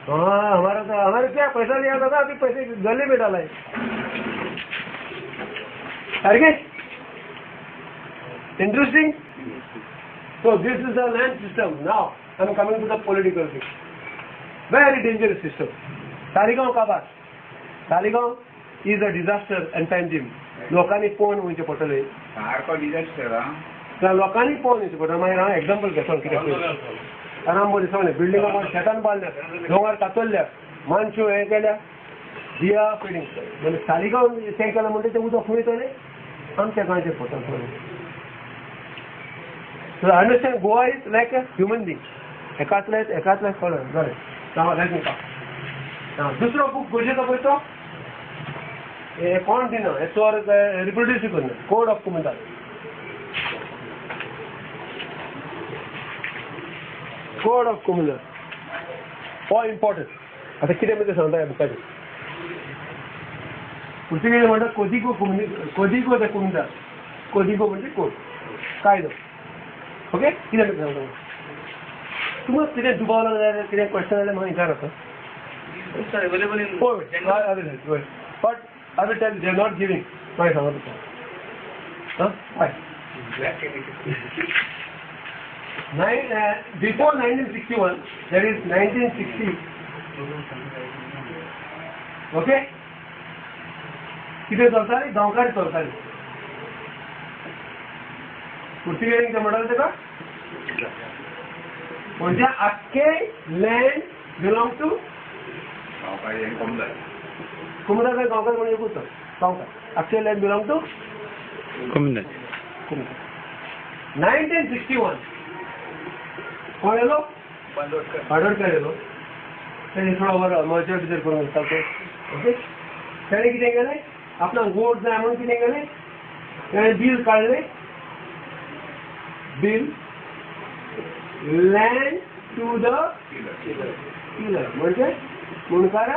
हाँ हमारे क्या पैसा लिया था अभी पैसे गले में डाला है interesting. So this is the land system. Now I am coming to the political thing. Very dangerous system. Taligaon Kabar. Taligaon is a disaster and time. लोकांनी पोवन वयचे पडटले. सारको डिजास्टर हा. त्या लोकांनी पोवन वयचे पडटले. मागीर हांव एग्जांपल घेता कितें आराम बरी सगळें बिल्डिंगा मध्ये शेतान बांदल्या डोंगर कातरल्या मानश्यो हें केल्या दिया फिडिंग म्हणजे तालिगांव तें केलें म्हणटा तें उदक खंय वयतलें आमच्या गोंयचेर पडटलें. So understand Goa is like a human being. एकातले कळ्ळें जालें. नाव लायक म्हाका. दुसरो बूक गोजेचो पळय तो हे कोण दिना हे चोर रिप्रोड्यूस करना code of community. Code of community हो इम्पॉर्टंट. आता कितें कितें सांगता ह्या बुकाचेर पुर्तुगेज म्हणटा कोदिगो द कम्युनिटी. कोदिगो म्हणजे कोड कायदो. ओके कितें कितें सांगता तुमकां कितें दुबावला जाल्यार कितें क्वेश्चन जाल्यार म्हाका विचारात. But I will tell you, they are not giving. Why सांगा तुका? Why? Before 1961, that is 1960. Okay? किती चलताली गांवकारी चलताली. पुर्तुगेजांचे म्हणटाले तेका म्हणजे आख्खे लँड बिलोंग टू कुमुदा गांवकार म्हणजे एकूच गांवकार आख्खे लँड बिलोंग टू कुमुदा. 1961 कोण येलो बांदोडकर येलो. तेणी थोडा बरो मर्जर बिजर करून घेतला. ओके तेणे कितें केलें आपणाक वोट जाय म्हणून कितें केलें तेणें बील काडलें. Bill land to the tiller म्हणजे मुणकार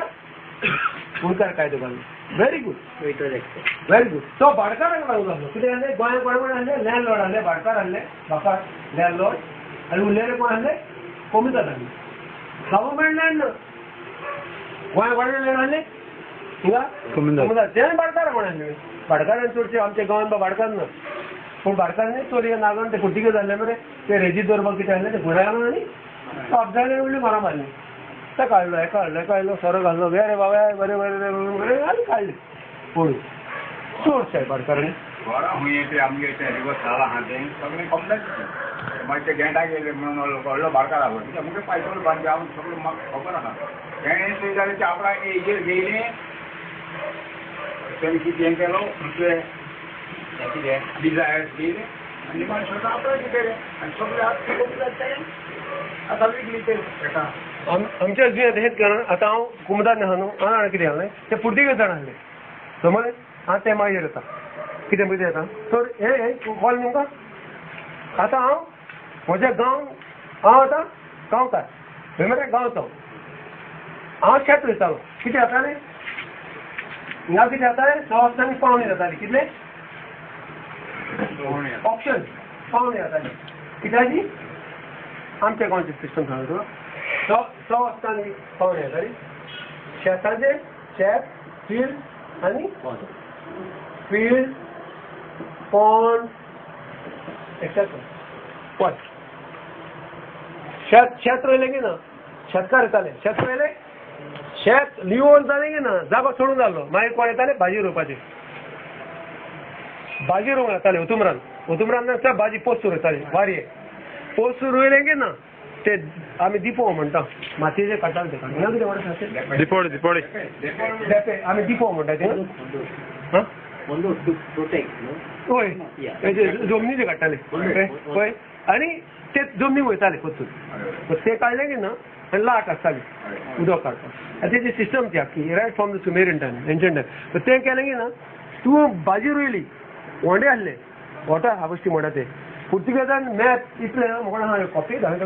कायदो घाललो. Very good very good. तो भाडकाराक लागू लागलो. कितें जालें गोंया कोण कोण आहले लँडलॉर्ड आहले भाडकार आहले म्हाका लँडलॉर्ड आनी उरलेले कोण आहले कम्युनिटी आहले. गव्हर्मेंट लँड ना गोंया कोणाचे लँड आहले हिंगा कम्युनिटी तें भाडकार कोण आहले. भाडकारान चडशे आमच्या गोंयान भाडकार ना पूण भाडकारांनी चोरी नागन ते पुर्तुगेज जाल्ले मरे ते रेजीत दवरपाक कितें आहलें ते घुरा घालून आनी अपघातान उरली मारा मारली. ते काडलो हेका काडलो सोरो घाललो वेरे बाबा बरें बरें बरें आनी काडली पळय चडशे भाडकारांनी. घरा हुंय ते आमगे ते रिवर साला हा ते सगळे कंप्लेंट मागीर ते गेंडा गेले म्हणून व्हडलो भाडकार आलो कित्याक मुगे पायसो बांदले हांव सगळें म्हाका खबर आहा. तेणें थंय जालें ते आपणा हेजेर घेयलें तेणें कितें केलो दुसरें कितें डिजायर घेयलें आनी माणसां आपणा कितें आनी सगळें आतां विकली ते हेका. आमच्या जुंयेंत हेंच कारण आतां हांव कुमुदान आहा न्हू हांव कितें आहलें ते पुर्तुगेज जाण आहले समज हांव ते मागीर येता कितें कितें येता. तर हे कॉल तुमकां आतां हांव म्हज्या गांव हांव आतां गांवकार खंय मरे गांवचो हांव शेत रोयतालो. कितें जातालें हिंगा कितें जातालें 6 वर्सांनी पावणी जाताली. कितले ऑप्शन पावणी जाताली कित्याची आमच्या गोंयचें सिस्टम सांगता तुका 6 वर्सांनी पावणी जाताली. शेताचेर शेत फील्ड आनी फील्ड पॉन्ड एक्सेट्रा. शेत रोयलें की ना शेतकार येताले शेत रोयलें शेत लिवोन जालें की ना जागो सोडून जाल्लो मागीर कोण येताले भाजी रोवपाचें. भाजी रोवंक येताले उतुमरान भाजी पोस्तू रोयताले वारये पोस्तू रोयलें की ना ते आमी दिपो म्हणटा मातयेचे काडटाले तेका हिंगा कितें म्हणटा दिपोडे देपे आमी दिपो म्हणटा ते होय जमनीचे काडटाले पळय आनी ते जमनीक वयताले पोस्तून ते काडलें की ना आनी लाट आसताली उदक काडपाक. आनी तेची सिस्टम ती आख्खी riot from the Sumerian time ancient time. तें केलें की ना तूं भाजी रोयली व्हडे आहले वॉटर हार्वेस्टिंग म्हणटा ते पुर्तुगेजान मॅप इतले म्हाका कॉपी धाडटा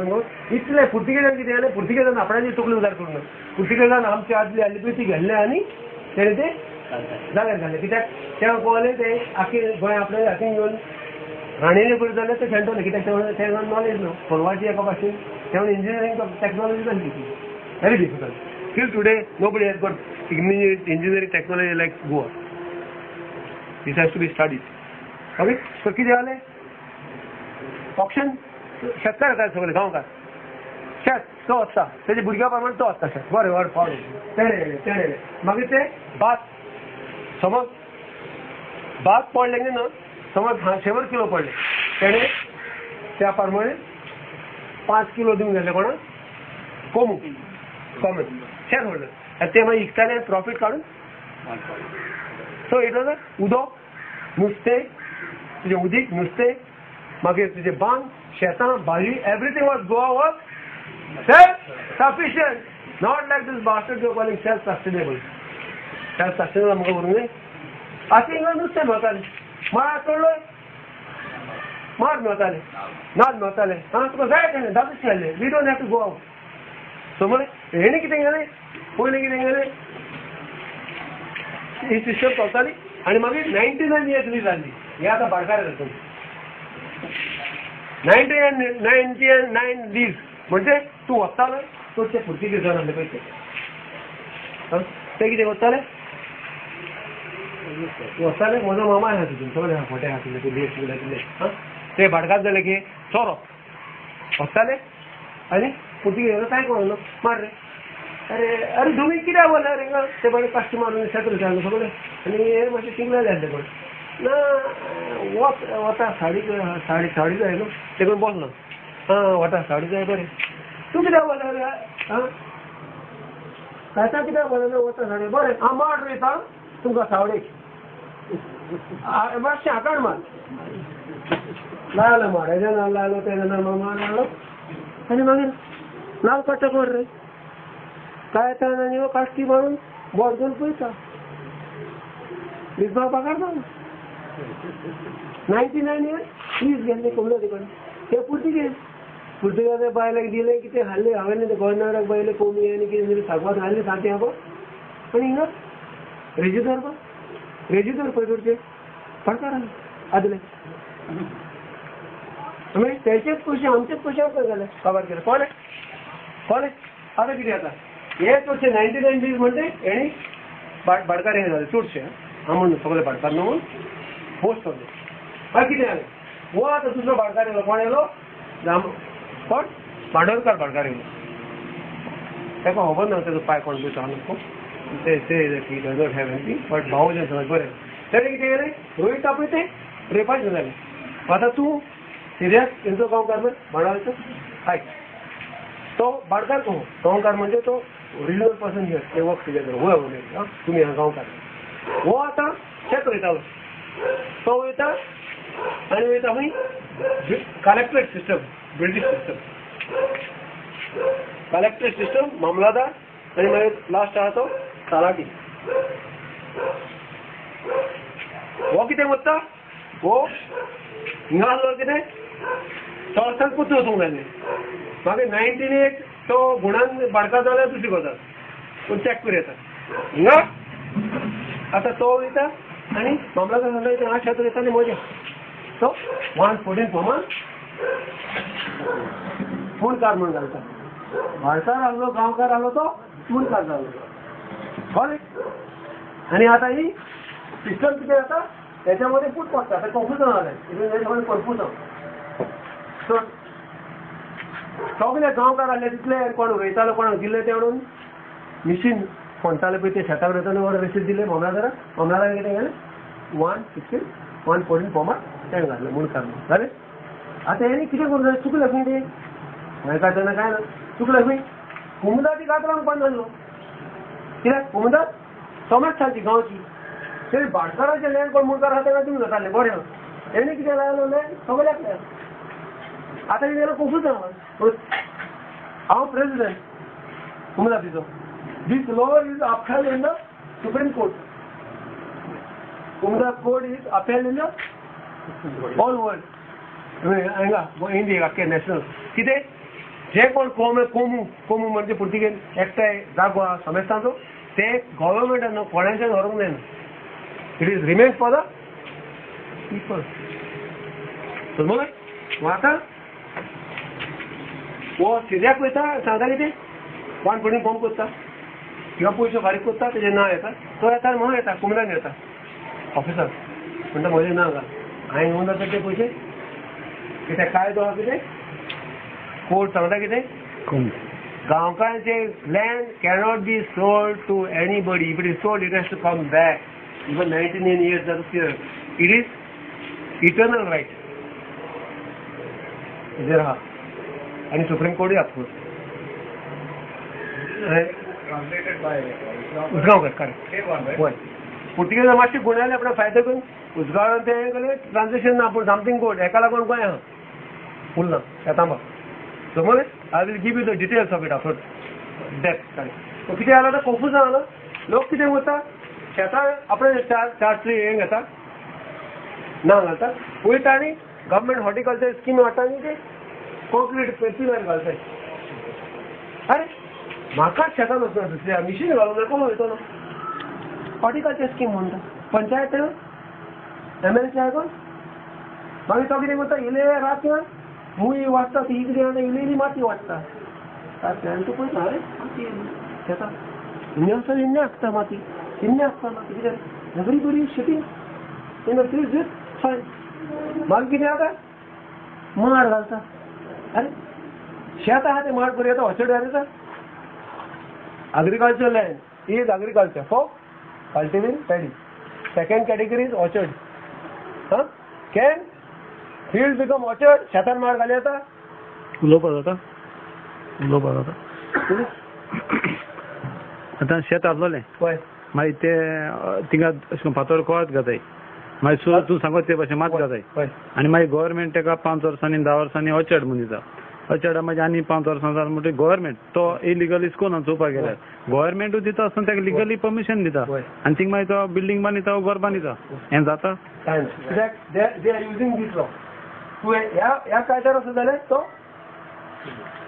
इतले पुर्तुगेजान कितें केलें पुर्तुगेजान आपणाची तकली उदार करूं ना. पुर्तुगेजान आमची आदली आदली पळय ती घेतले आनी तेणें ते जाग्यार घातले. कित्याक तें पळोवलें ते आख्खे गोंय आपल्या हातीन घेवन राणेने करूं जाल्यार ते खेळटले कित्याक तें नॉलेज न्हू फोनवाची एका भाशेन तेवण इंजिनियरींग टॅक्नॉलॉजी जाल्ली ती very difficult. Till today, nobody has got engineering technology like Goa. This has to be studied. Okay? So किती झाले? ऑप्शन शेतकार येतात सगळे गांवकार. शेत तो असता त्याच्या भुरग्या प्रमाणे तो असता शेत. बरे वर पावले तेणे मागीर ते भात समज भात पडले न्ही ना समज 100 किलो पडले तेणे त्या प्रमाणे 5 किलो दिवन गेले कोणा कोमू कॉमन शेअर होल्डर ते मागीर विकताले प्रॉफिट काढून. सो इट वॉज उदक नुस्तें तुजें उदीक नुस्तें मागीर तुजें बांद शेतां भाजी everything was Goa was self sufficient not like this bastard you calling self sustainable. Self sustainable आमकां करूंक न्ही अशें हिंगा नुस्तें मेळटालें माळा चडलोय माड मेळटाले नाल्ल मेळटाले हां तुका जाय तेणें दादूच खेळले we don't have to go out. So म्हळ्यार हेणी कितें केलें पयलीं कितें केलें ही सिस्टम चलताली आनी मागीर 99 इयर्स ली जाल्ली हें आतां भाडकार जाता 99 लीज म्हणजे तूं वचतालो तो ते पुर्तुगीज जावन आसले पळय ते कितें करताले वचताले म्हजो मामा आसा तितून सगळे खोटे आहा तुजे लीज कितें हां ते भाडकार जाले की चोरो वचताले आनी पुर्तुगीज काय कळना मार रे अरे तुम्ही कित्याक बोला रे ते बरें काश्ट मारून शेत जाले सगळे आनी हे मातशें चिंगले आसले पण ना वता साडी जाय न्हू ते करून बसलो हां वता साडी जाय बरें तूं कित्याक बोला रे हां कायता कित्याक बोला वता साडी बरें हांव माड रे येता तुमकां सावडेक मातशें आकाड मार लायलो माड हेजे नाल लायलो तेजे नाल मामा लायलो आनी मागीर नाल काडटा कोण रे काय आनी हो काश्टी मारून बोट घेवन पळयता लिजमा पगारता 99 इयर्स प्लीज गेल्ले कमलो तिकडे ते पुर्तुगेज बायलाक दिले कितें हाडले हांवें ते गोंयनाराक बायले कोमी आनी कितें तरी सागवात हाडले सारकें हांव आनी हिंगा रेजिदोर पळय करचे पडटा आदले मागीर तेचेच पयशे आमचेच पयशे वचून गेले काबार केले कोणे आतां कितें जाता हे चडशे 99 दीस म्हणजे हेणी भाडकार हे जाले चडशे हांव म्हणून सगळे भाडकार न्हू म्हूण पोस्ट करले मागीर कितें जालें हो आतां दुसरो भाडकार येयलो कोण येयलो कोण भांडोरकार भाडकार येयलो ताका खबर ना तेजो पांय कोण दिता ते डोंट हॅव एनीथींग बट भावजें समज बरें तेणें कितें केलें रोहीत आपय तें रेपाचें जालें आतां तूं सिरियस तेंचो गांवकार मरे भांडोराचो आयक तो भाडकार कोण गांवकार म्हणजे तो ओरिजिनल पर्सन हियर ते वर्क टुगेदर हो तुमी हांगा गांवकार हो आतां शेत रोयतालो तो वयता आनी वयता खंय collectorate system British system collectorate system मामलादार आनी मागीर लास्ट आहा तो तलाटी हो कितें करता हो हिंगा आसलो कितें चोरसांक कुत्रो वचूंक जाय मागीर 98 तो गुणान भाडकार जाल्यार दुसरी गजाल पूण चॅक करूं येता हिंगा आतां तो वयता आनी मामलादार सांगता हांगा शेत वयता आनी मजा सो 114 फॉर्मान मुणकार म्हूण घालता भाडकार आहलो गांवकार आहलो तो मुणकार जालो कळ्ळें आनी आतां ही सिस्टम कितें जाता त्याच्या मध्ये फूट पडटा आतां कन्फ्युजन जालें कन्फ्युजन सो सगळे गांवकार आहले तितले कोण उरयतालो कोणाक दिले ते म्हणून मिशीन फोणटाले पळय ते शेताक वयताना वर रेसीद दिले मामलादारान कितें केलें 114 फॉर्मार तेणें घातलें मुणकार म्हणून जालें आतां हेणी कितें करूं जाय चुकलें खंय तें हांवें काडटना काय ना चुकलें खंय कुमुदाची कातरांक बंद जाल्लो कित्याक कुमुदात समाज सारकी गांवची ते भाडकाराचे लँड कोण मुणकार आहा तेन्ना दिवंक जातालें बरें हेणी कितें लायलो लँड सगळ्याक लायलो आतां कितें जालें कन्फ्युजन हांव प्रेसिडेंट कुमुदातीचो दीस law is upheld in the Supreme Court. Kumda code is upheld in the whole world. हांगा इंडिया आख्खे नॅशनल कितें जे कोण कोमू म्हणजे पुर्तुगेज एकठांय जागो आहा समेस्तांचो ते गव्हर्मेंटान कोणाच्यान व्हरूंक जायना it is remains for the people समजलें आतां हो सिरियाक वयता सांगता कितें 114 फॉर्म करता किंवा पयशे फारीक करता तेजें नांव येता तो येता आनी म्हणून येता कुमऱ्यान येता ऑफिसर म्हणटा म्हजें नांव घाल हांवें घेवन जाता ते पयशे कित्याक कायदो आहा कितें कोर्ट सांगता कितें गांवकारांचे land cannot be sold to anybody if it is sold it has to come back even 99 years जाता इट इज इटर्नल रायट हेजेर आहा आनी सुप्रीम कोर्टूय of course translated by Usgaonkar correct हय पुर्तुगेजां मातशें गुणायलें आपणा फायदो करून उसगांवान तें हें केलें ट्रान्सलेशन ना पूण समथींग कोर्ट हेका लागून गोंय आहा फूल ना येता म्हाका समज I will give you the details of it after death correct कितें जालां आतां कन्फ्यूज जालां लोक कितें करता शेतां आपणें चार ट्री हें घेता ना घालता वयता आनी गव्हर्मेंट हॉर्टिकल्चर स्कीम हाडटा आनी ते कॉन्क्रीट पिलर घालताय अरे म्हाकाच शेतान वचना दुसऱ्या मिशीन घालून कोण वयतो ना हॉर्टिकल्चर स्कीम म्हणटा पंचायत MLC आयकून मागीर तो कितें करता इले रातयां मुळी वाडटा ती कितें जाता इल्ली माती वाडटा तूं पळयता अरे माती शेतां इन्ने वचता इन्ने आसता माती इन्ने आसता माती कित्याक नगरी बरी शेती तेन्ना ती जीत फायन मागीर कितें जाता माड घालता अरे शेत आहा तें माड बरें येता ऑर्चर्ड येता agricultural land is agriculture for cultivating paddy. Second category is orchard. Can field become orchard? शेतान माड घाली येता उलोवपा जाता आतां शेत आसलोलें पळय मागीर ते थिंगा अशें करून फातर कोळत घाताय मागीर तूं सांगत ते भाशेन मात घाताय आनी मागीर गव्हर्मेंट ताका 5 वर्सांनी 10 वर्सांनी ऑर्चर्ड म्हणून दिता ऑर्चर्डा मागीर आनी 5 वर्सां जाता म्हणटा गव्हर्मेंट तो इलिगल इस्कोन चोवपाक गेल्यार गव्हर्मेंटूय दिता आसतना ताका लिगली परमिशन दिता आनी थिंग मागीर तो बिल्डींग बांदिता घर बांदिता हें जाता कित्याक they are using this law तूं ह्या कायद्यार वचत जाल्यार तो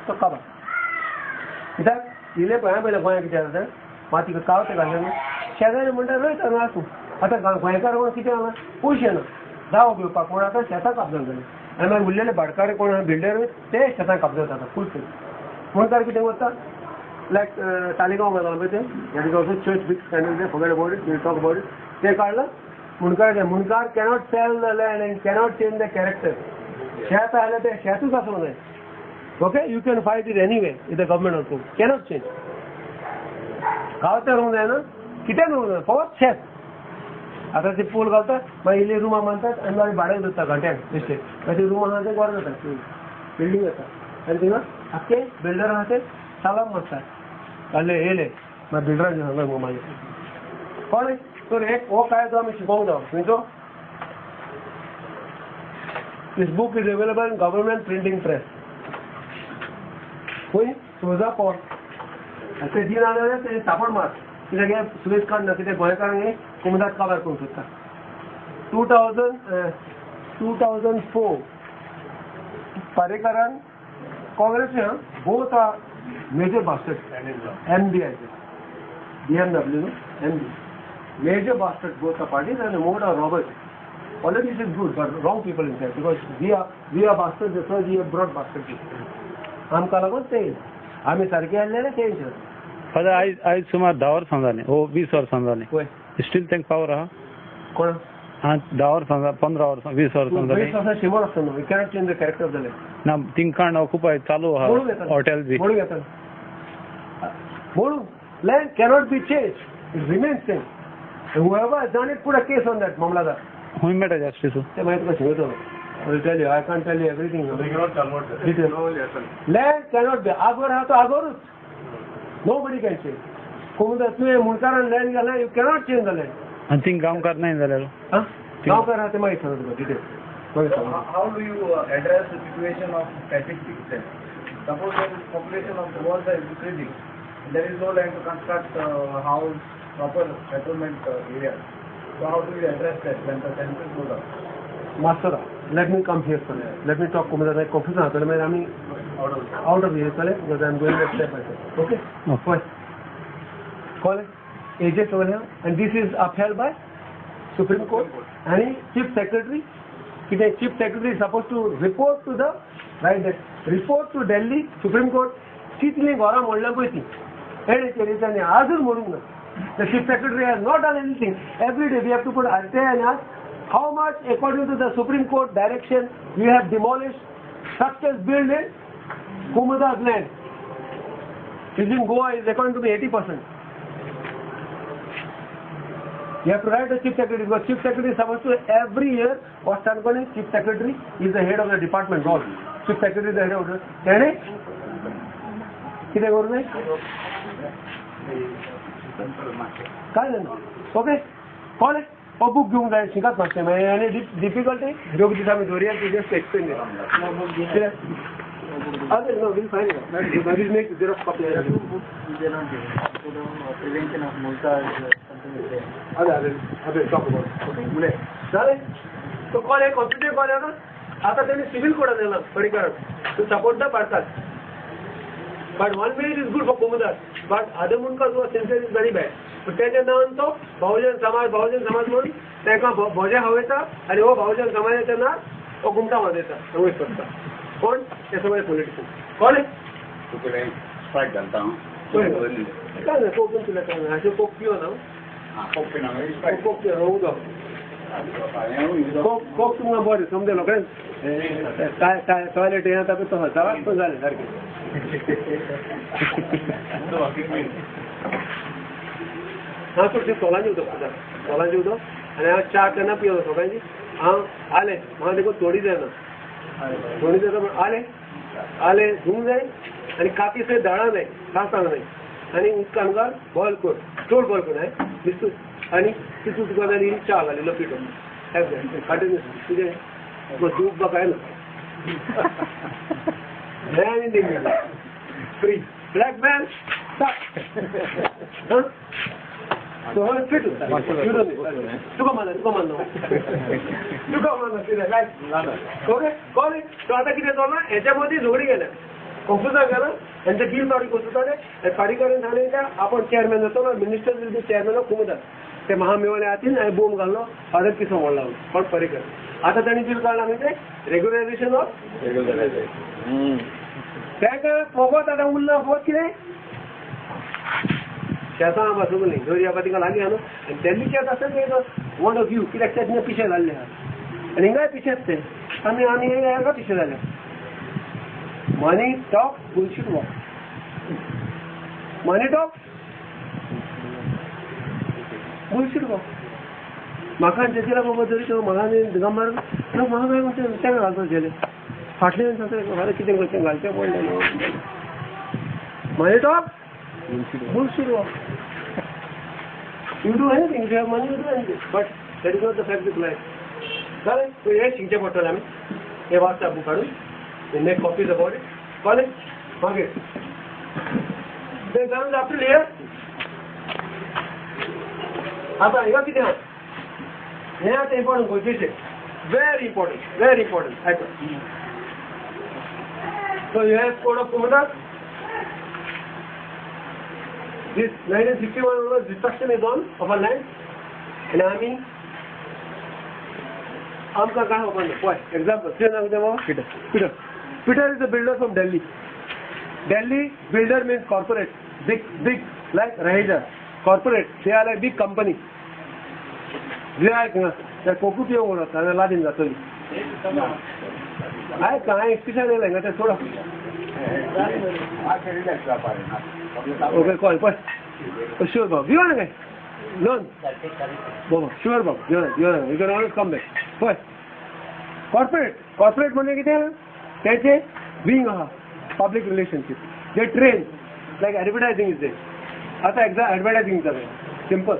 काबार कित्याक इले पळय पयलें गोंया कितें जाता माती कावते घालले न्हू शेजारी म्हणटा रोयता न्हू आसूं आतां गोंयकार कोण कितें जालां पयशे ना दाव घेवपाक कोण आतां शेतां कापतात जालें आनी मागीर उरलेले भाटकार कोण बिल्डर ते शेतां कापता जाता फूल फील मुणकार कितें करता लायक तालिगांव घालता पळय ते that is also church big scandal ते forget about it will talk about it ते काडला मुणकार cannot sell the land and cannot change the character शेत आसलें तें शेतूच आसूं जाय okay you can fight it anyway with the government also cannot change गांवते रोवंक जायना कितें रोवंक जाय फकत शेत आतां ते पूल घालतात मागीर इल्ली रुमां बांदतात आनी मागीर भाड्याक धरता घंट्याक बेश्टे मागीर ती रुमां आहा ते वर जाता बिल्डींग येता आनी थिंगा आख्खे बिल्डर आहा ते सालाम मारतात जाल्ले येयले मागीर बिल्डरांचे सांगता मुगो मागीर कळ्ळें तर एक हो कायदो आमी शिकोवंक जाय खंयचो this book is available in government printing press खंय सोजा पोर्ट ते दिन जाल्यार ते सापड मार कित्याक हे सुवेज काडना कित्याक गोंयकारांक हे कुमदात काबार करूंक सोदता 2004 पारेकरान काँग्रेसीन both are major bastard MB BMW MB major bastard both the parties and more are robbers. Politics is good but wrong people in there because we are bastards so we have brought bastards. आमकां लागून ते आमी सारके आसलेले change father आयज सुमार 10 वर्सां जालीं 20 वर्सां जालीं स्टील तांकां पावर आहा कोण 10 वर्सां 15 वर्सां 20 वर्सां जालीं 20 वर्सां शिमोर आसता न्हू we cannot change the character of the land ना थिंकां ऑक्युपाय चालू आहा हॉटेल बी म्हणून येता म्हणून land cannot B change it remains same whoever has done it put a case on that mamladar हूंय मेळटा जस्टीस ते मागीर तुका शिकयतलो I will tell you I can't tell you everything They cannot convert that. Detail. Land cannot be agor ha to agorut nobody can change कोमदा तुवें मुणकारान land घाला you cannot change the land आनी thing गांवकार नाय जाल्यार गांवकार आहा ते मागीर सांगता तुका detail How do you address the situation of statistics then? Suppose the population of the world is increasing. There is no land to construct house, proper settlement areas. So how do you address that when the census goes up? Master, let me come here first. Let me talk to the confusion. I mean, out of here, because I am going step by step. Okay? First, call it AJ over here, and this is upheld by Supreme Court. And Chief Secretary, the Chief Secretary is supposed to report to the right that report to Delhi Supreme Court. Chitli Gora Molna Poiti. आणि अजून म्हणून ना the chief secretary has not done anything. Every day we have to put RTI and ask how much according to the Supreme Court direction we have demolished structures built in Kumuda's land. Is in Goa is according to me 80%. You have to write the chief secretary because chief secretary is supposed to every year what's done calling chief secretary is the head of the department. God. Chief secretary is the head of the. Any? किती करू नाही? काय नाही. Okay. Call आहे? Book घेऊन जाय शिकत नसते आणि डिफिकल्टी योग्य दिशा में दोरिया की जस्ट एक्सप्लेन अरे no will find it we will make xerox copy prevention of multa अरे टॉक अबाउट मुले चालेल तो कॉल आहे कॉम्प्युटर कॉल आहे ना आता त्यांनी सिव्हिल कोड दिला Parrikar to support the parcel but 1 minute is good for Kumudas but other मुनका जो सेंसर इज व्हेरी बॅड पण त्याच्या नावान तो बहुजन समाज म्हणून त्यांना भोजे हवेचा आणि वो बहुजन समाजाचं नाव तो गुमटा मध्येचा समज शकता कोण ते सगळे पॉलिटिशियन कोण आहे तुकडे स्ट्राइक करता हूं काय नाही कोकण तुला काय नाही असे कोक पिओ ना कोक पिना कोक पिओ होऊ दो कोक तुम्हाला बरे समजे लोक काय टॉयलेट येणार तर तो सवाल पण झाले सारखे हाँ तो सोलांजी होतो आणि आज चहा त्यांना पिवतो सोलांजी हाँ आले हाँ देखो थोड़ी देर ना आले धुवून जाईल आणि काकी से दळा नाही सासणं नाही आणि उसका अंगार बॉईल कर स्टोर बॉईल कर आहे दिसतो आणि तिथून तुका झाली चहा घालेलो पिठो कंटिन्यूस तुझे दूध बघाय ना फ्री ब्लॅक मॅन तो फिट तुका म्हणा ओके कॉल तो आता किती तो ना याच्यामध्ये जोडी गेल्या कॉम्प्युटर गेला त्यांच्या बिल तारीख होते कार्यकारी झाले का आपण चेअरमॅन होतो ना minister will be chairman of कुमुदास ते महामेवाने आतील आणि बोंब घाललो फादर की समोर लावलो पण परिकर आता त्यांनी बिल काढला म्हणजे रेग्युलरायझेशन ऑफ काय काय फोबत आता उरलं फोबत की नाही त्याचा बसू नाही घरी आपण तिका लागली ना आणि त्यांनी त्यात असं की वन ऑफ यू कित्याक त्यातनं पिशे झाले आणि काय पिशेच ते आम्ही का पिशे झाले money talk bullshit walk money talk bullshit walk म्हाका त्याला बाबा जरी तो म्हाका गमार म्हाका काय म्हणते तें घालतो गेले फाटल्यान सांगता म्हाका कितें करचें घालचें पडलें money talk bullshit work. You do anything, if you have money, you do anything. But that is not the fact of life. Correct? So here, शिंचे पडटले आमी हे वाचता बुक काढून we make copies about it. Correct? Okay. Then example after here. आता Higa कितें आहा हे आतां important गोष्टीचे very important. So you have code of Kumudas. This 1961 destruction is on of our land and army. आमका काय होणार पॉय example ते नाव देवा Peter is a builder from Delhi. Delhi builder means corporate, big like Raheja. Corporate, they are like big company. They are त्या कोकुटी होणार त्याला लादीन जातली आहे काय एक्सप्रेशन आहे ना ते थोडा ओके कॉल पण शुअर बाबा घेऊ ना काय लोन बाबा शुअर बाबा घेऊ you can always come back पण कॉर्पोरेट म्हणजे किती त्याचे विंग आहा public relationship they train like advertising is they आता एक्झॅक्ट ॲडव्हर्टायझिंग चालू सिम्पल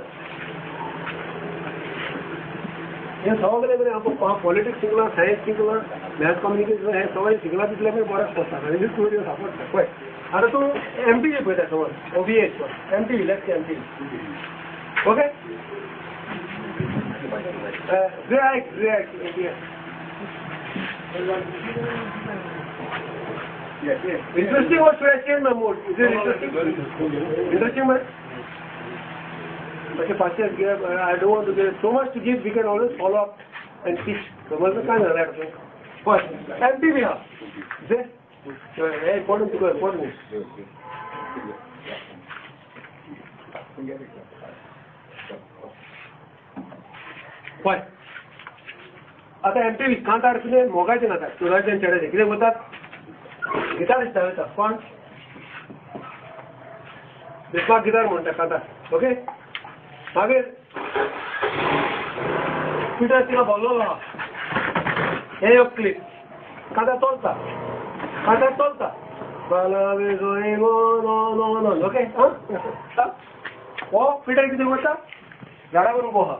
हे सगळे बरे आपण पॉलिटिक्स शिकला सायन्स शिकला मॅथ्स कम्युनिकेशन हे सगळे शिकला तिथले पण बरंच पडतात आणि मी स्टुडिओ सापडतात पळय आता तू एमटीव्ही पळयता समज OBH MTV left MTV okay react interesting or should I change my mood? Is it interesting man? Okay, I don't want to get so much to give. We can always follow up and teach. So what's the kind of that? What? MTV, huh? This? Important to go. Important. पळय आतां MT विस्कांत तुजे मोगाचें नाका सुराचें चेड्याचें कितें करतात guitar दिसता वयता कोण दिसपाक गिटार म्हणटा कांता ओके मागीर पिटर तिका बोल्लो आहा हे एक क्लिक कांता चलता ओके हो पिटर कितें करता झाडा करून पोहा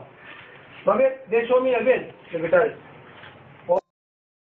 मागीर दे show me again the guitar